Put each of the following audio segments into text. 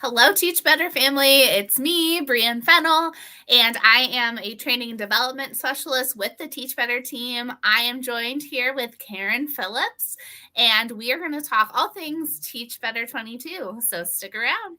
Hello, Teach Better family. It's me, Brianne Fennel, and I am a training and development specialist with the Teach Better team. I am joined here with Karen Phillips, and we are going to talk all things Teach Better 22. So stick around.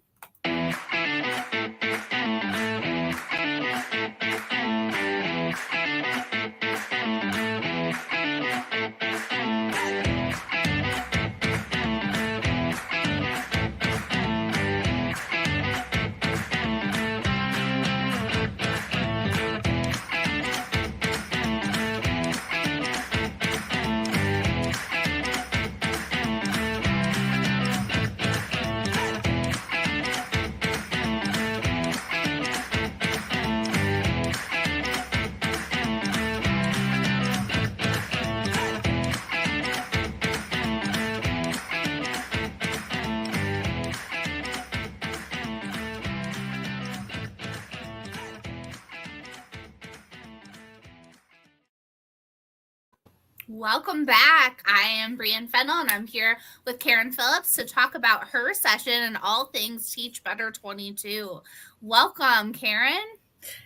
Welcome back. I am Brianne Fennel, and I'm here with Karen Phillips to talk about her session and all things Teach Better 22. Welcome, Karen.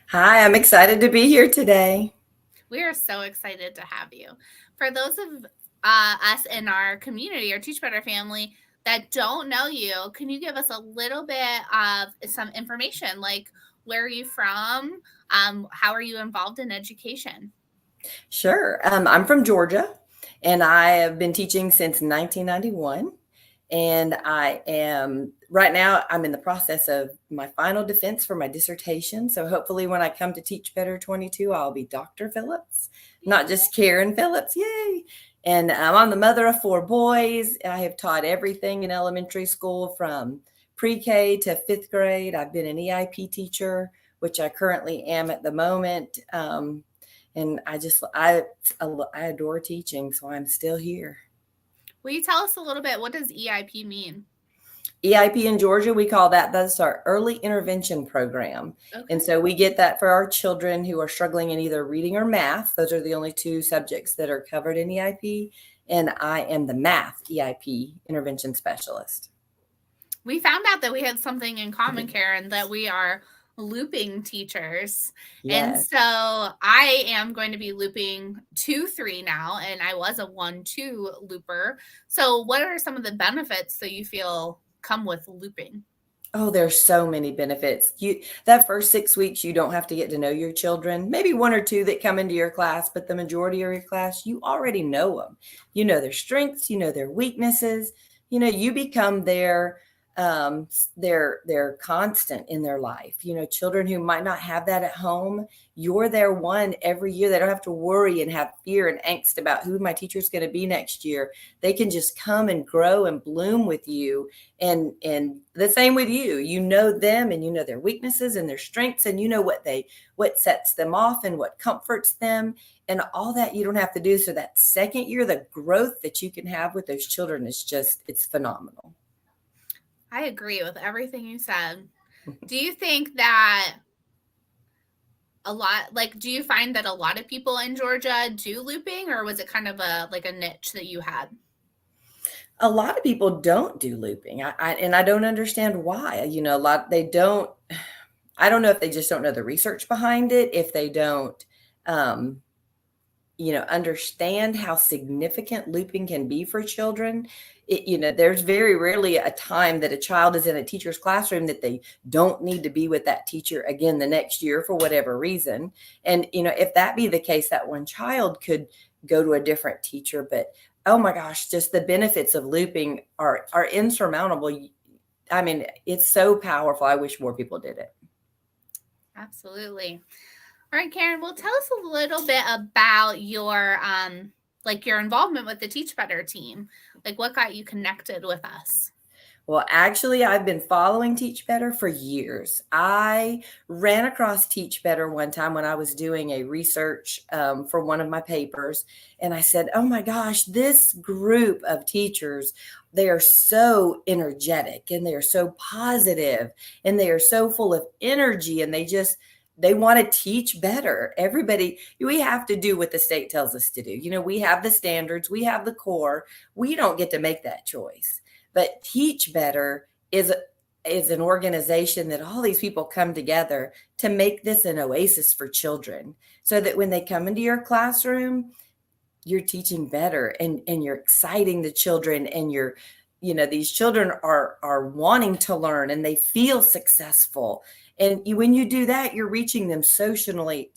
Hi, I'm excited to be here today. We are so excited to have you. For those of us in our community, our Teach Better family, that don't know you, can you give us a little bit of some information, like where are you from? How are you involved in education? Sure. I'm from Georgia, and I have been teaching since 1991. And right now, I'm in the process of my final defense for my dissertation. So hopefully when I come to Teach Better 22, I'll be Dr. Phillips, not just Karen Phillips. Yay. And I'm the mother of 4 boys. I have taught everything in elementary school from pre-K to 5th grade. I've been an EIP teacher, which I currently am at the moment. And I adore teaching, so I'm still here. Will you tell us a little bit, what does EIP mean? EIP in Georgia, that's our early intervention program. Okay. And so we get that for our children who are struggling in either reading or math. Those are the only 2 subjects that are covered in EIP. And I am the math EIP intervention specialist. We found out that we had something in common, Karen, that we are looping teachers. Yes. And so I am going to be looping 2-3 now, and I was a 1-2 looper. So what are some of the benefits that you feel come with looping? Oh, there's so many benefits. That first 6 weeks, you don't have to get to know your children, maybe 1 or 2 that come into your class, but the majority of your class, you already know them. You know their strengths, you know their weaknesses, you become their constant in their life. Children who might not have that at home, you're their one every year. They don't have to worry and have fear and angst about who my teacher is going to be next year. They can just come and grow and bloom with you. And the same with you. You know them, and you know their weaknesses and their strengths, and you know what sets them off and what comforts them, and all that you don't have to do. So that second year, the growth that you can have with those children it's phenomenal. I agree with everything you said. Do you think that do you find that a lot of people in Georgia do looping, or was it kind of a niche that you had? A lot of people don't do looping. I don't understand why. They don't. I don't know if they just don't know the research behind it, if they don't understand how significant looping can be for children. There's very rarely a time that a child is in a teacher's classroom that they don't need to be with that teacher again the next year for whatever reason. And, if that be the case, that one child could go to a different teacher. But, oh my gosh, just the benefits of looping are insurmountable. I mean, it's so powerful. I wish more people did it. Absolutely. All right, Karen, well, tell us a little bit about your your involvement with the Teach Better team. What got you connected with us? Well, actually, I've been following Teach Better for years. I ran across Teach Better one time when I was doing a research for one of my papers. And I said, oh my gosh, this group of teachers, they are so energetic, and they are so positive, and they are so full of energy, and they want to teach better. Everybody, we have to do what the state tells us to do. We have the standards, we have the core. We don't get to make that choice. But Teach Better is is an organization that all these people come together to make this an oasis for children, so that when they come into your classroom, you're teaching better, and you're exciting the children, and these children are wanting to learn, and they feel successful. And when you do that, you're reaching them socially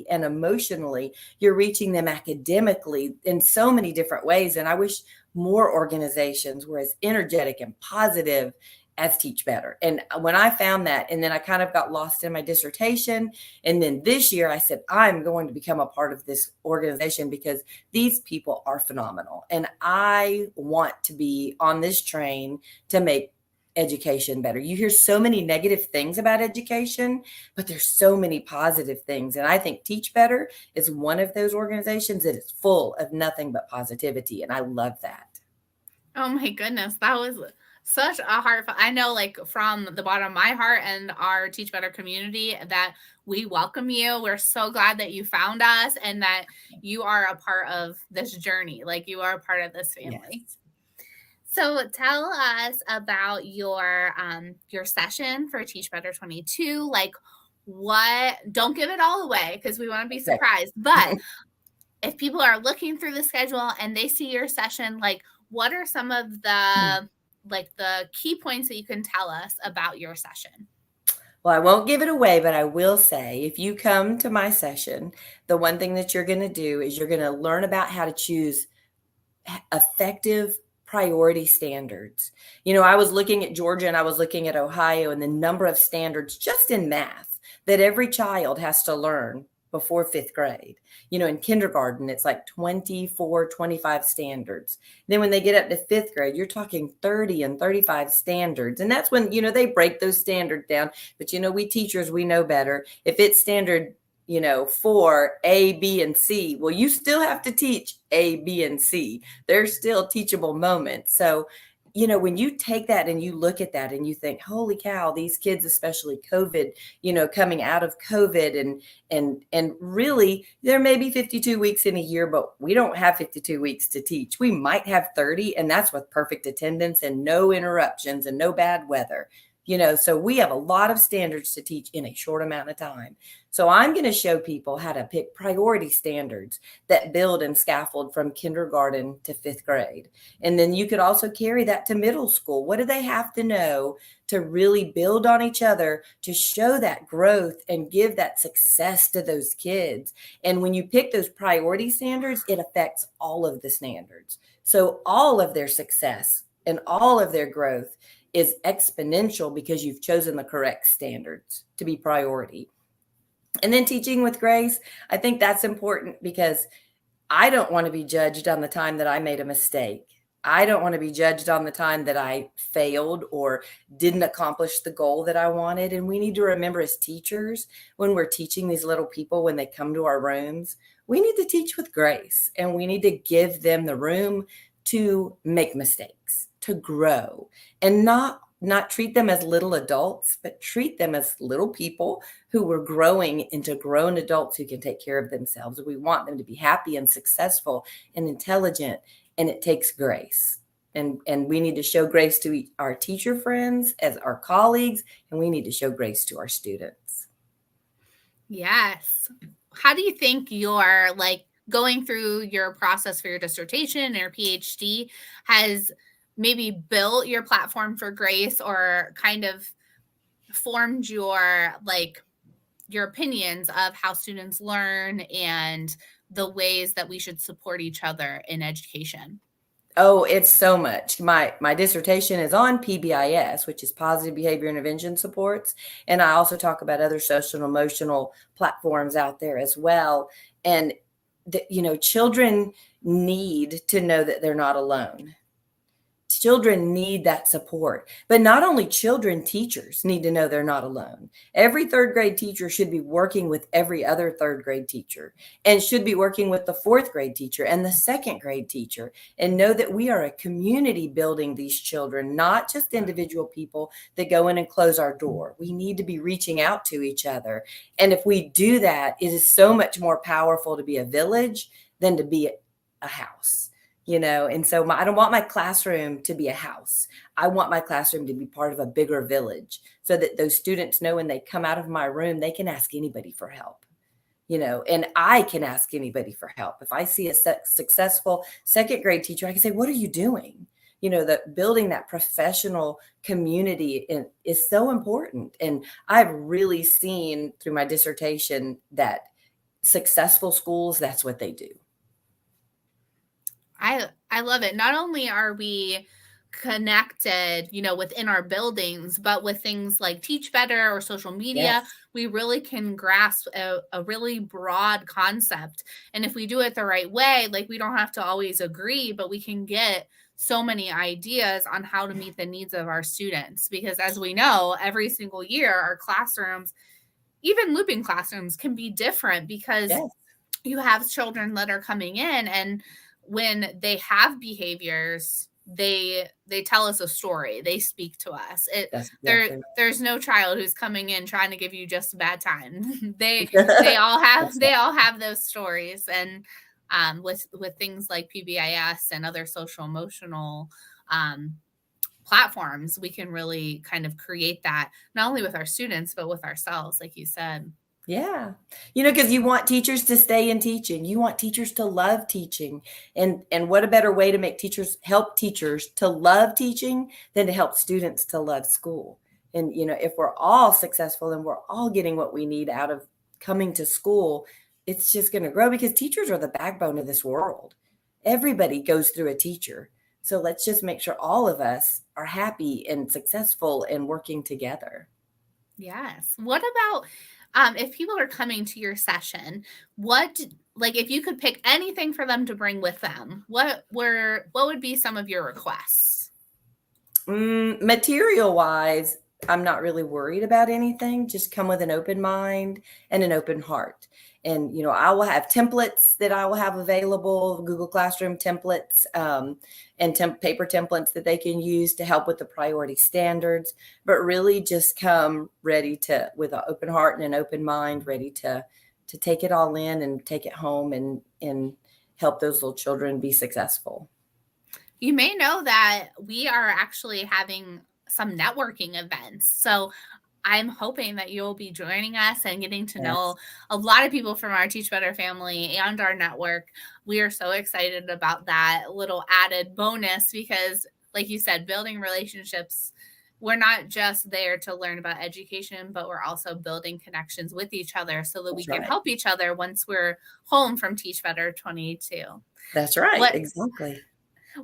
and emotionally. You're reaching them academically in so many different ways. And I wish more organizations were as energetic and positive as Teach Better. And when I found that, and then I kind of got lost in my dissertation. And then this year I said, I'm going to become a part of this organization because these people are phenomenal. And I want to be on this train to make education better. You hear so many negative things about education, but there's so many positive things. And I think Teach Better is one of those organizations that is full of nothing but positivity. And I love that. Oh my goodness, that was such a heartfelt. I know, like, from the bottom of my heart and our Teach Better community, that we welcome you. We're so glad that you found us and that you are a part of this journey. Like, you are a part of this family. Yes. So tell us about your session for Teach Better 22. Like, what? Don't give it all away because we want to be surprised. But if people are looking through the schedule and they see your session, like, what are some of the key points that you can tell us about your session? Well, I won't give it away, but I will say, if you come to my session, the one thing that you're going to do is you're going to learn about how to choose effective priority standards. I was looking at Georgia and I was looking at Ohio, and the number of standards just in math that every child has to learn before fifth grade. In kindergarten, it's like 24, 25 standards. Then when they get up to fifth grade, you're talking 30 and 35 standards. And that's when, they break those standards down. But, we teachers, we know better. If it's standard, 4, A, B, and C, well, you still have to teach A, B, and C. There's still teachable moments. So, when you take that and you look at that and you think, holy cow, these kids, especially COVID, coming out of COVID, and really there may be 52 weeks in a year, but we don't have 52 weeks to teach. We might have 30, and that's with perfect attendance and no interruptions and no bad weather. So we have a lot of standards to teach in a short amount of time. So I'm going to show people how to pick priority standards that build and scaffold from kindergarten to fifth grade. And then you could also carry that to middle school. What do they have to know to really build on each other, to show that growth and give that success to those kids? And when you pick those priority standards, it affects all of the standards. So all of their success and all of their growth is exponential because you've chosen the correct standards to be priority. And then teaching with grace, I think that's important because I don't want to be judged on the time that I made a mistake. I don't want to be judged on the time that I failed or didn't accomplish the goal that I wanted. And we need to remember, as teachers, when we're teaching these little people, when they come to our rooms, we need to teach with grace, and we need to give them the room to make mistakes, to grow, and not treat them as little adults, but treat them as little people who were growing into grown adults who can take care of themselves. We want them to be happy and successful and intelligent, and it takes grace. And we need to show grace to our teacher friends, as our colleagues, and we need to show grace to our students. Yes. How do you think your, going through your process for your dissertation or PhD has maybe built your platform for grace, or kind of formed your opinions of how students learn and the ways that we should support each other in education? Oh, it's so much. My dissertation is on PBIS, which is positive behavior intervention supports. And I also talk about other social and emotional platforms out there as well. And, children need to know that they're not alone. Children need that support. But not only children, teachers need to know they're not alone. Every third grade teacher should be working with every other third grade teacher, and should be working with the fourth grade teacher and the second grade teacher, and know that we are a community building these children, not just individual people that go in and close our door. We need to be reaching out to each other. And if we do that, it is so much more powerful to be a village than to be a house. And so I don't want my classroom to be a house. I want my classroom to be part of a bigger village so that those students know when they come out of my room, they can ask anybody for help. And I can ask anybody for help. If I see a successful second grade teacher, I can say, what are you doing? That building that professional community is so important. And I've really seen through my dissertation that successful schools, that's what they do. I love it. Not only are we connected, within our buildings, but with things like Teach Better or social media, Yes, we really can grasp a really broad concept. And if we do it the right way, like we don't have to always agree, but we can get so many ideas on how to meet the needs of our students. Because as we know, every single year, our classrooms, even looping classrooms, can be different because yes, you have children that are coming in, and when they have behaviors, they tell us a story, they speak to us. that's exactly There's no child who's coming in trying to give you just a bad time. they right. they all have That's they all have those stories. And with things like PBIS and other social emotional platforms, we can really kind of create that not only with our students but with ourselves, like you said. Yeah. Because you want teachers to stay in teaching. You want teachers to love teaching. And what a better way to help teachers to love teaching than to help students to love school. And if we're all successful and we're all getting what we need out of coming to school, it's just going to grow because teachers are the backbone of this world. Everybody goes through a teacher. So let's just make sure all of us are happy and successful and working together. Yes. What about if people are coming to your session, like if you could pick anything for them to bring with them, what would be some of your requests? Material wise, I'm not really worried about anything. Just come with an open mind and an open heart. And, I will have templates that I will have available, Google Classroom templates, and paper templates that they can use to help with the priority standards. But really just come ready with an open heart and an open mind, ready to take it all in and take it home and help those little children be successful. You may know that we are actually having some networking events. So I'm hoping that you'll be joining us and getting to Yes, know a lot of people from our Teach Better family and our network. We are so excited about that little added bonus because, like you said, building relationships, we're not just there to learn about education, but we're also building connections with each other so that we that's can right. help each other once we're home from Teach Better 22. That's right. What Exactly.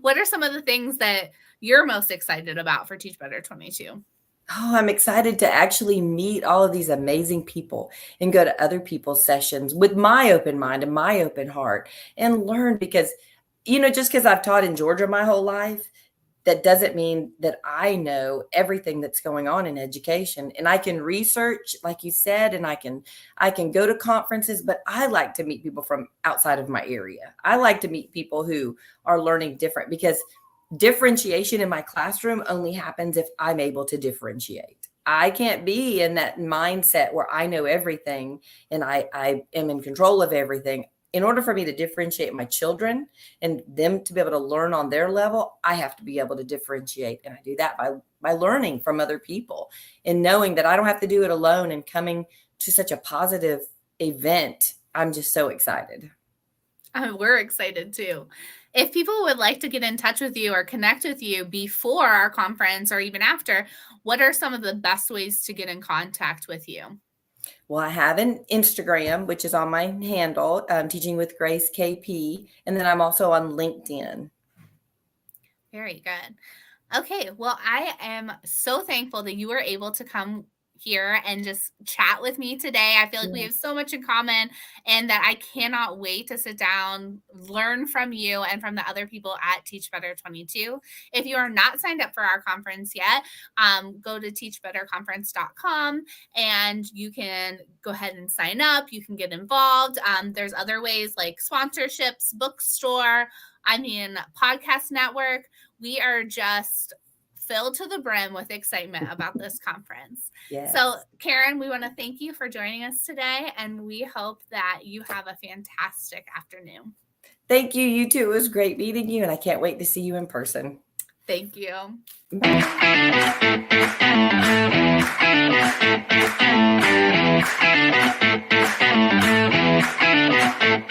what are some of the things that you're most excited about for Teach Better 22? Oh, I'm excited to actually meet all of these amazing people and go to other people's sessions with my open mind and my open heart and learn because, just because I've taught in Georgia my whole life, that doesn't mean that I know everything that's going on in education. And I can research, like you said, and I can go to conferences, but I like to meet people from outside of my area. I like to meet people who are learning different because differentiation in my classroom only happens if I'm able to differentiate. I can't be in that mindset where I know everything and I am in control of everything. In order for me to differentiate my children and them to be able to learn on their level, I have to be able to differentiate. And I do that by learning from other people and knowing that I don't have to do it alone and coming to such a positive event. I'm just so excited. We're excited too. If people would like to get in touch with you or connect with you before our conference or even after, what are some of the best ways to get in contact with you? Well, I have an Instagram, which is on my handle, Teaching with Grace KP. And then I'm also on LinkedIn. Very good. Okay, well, I am so thankful that you were able to come here and just chat with me today. I feel like we Yeah, have so much in common and that I cannot wait to sit down, learn from you and from the other people at Teach Better 22. If you are not signed up for our conference yet, go to teachbetterconference.com and you can go ahead and sign up. You can get involved. There's other ways like sponsorships, bookstore, podcast network. We are just filled to the brim with excitement about this conference. So, yes. Karen, we want to thank you for joining us today, and we hope that you have a fantastic afternoon. Thank you. You too. It was great meeting you, and I can't wait to see you in person. Thank you. Bye.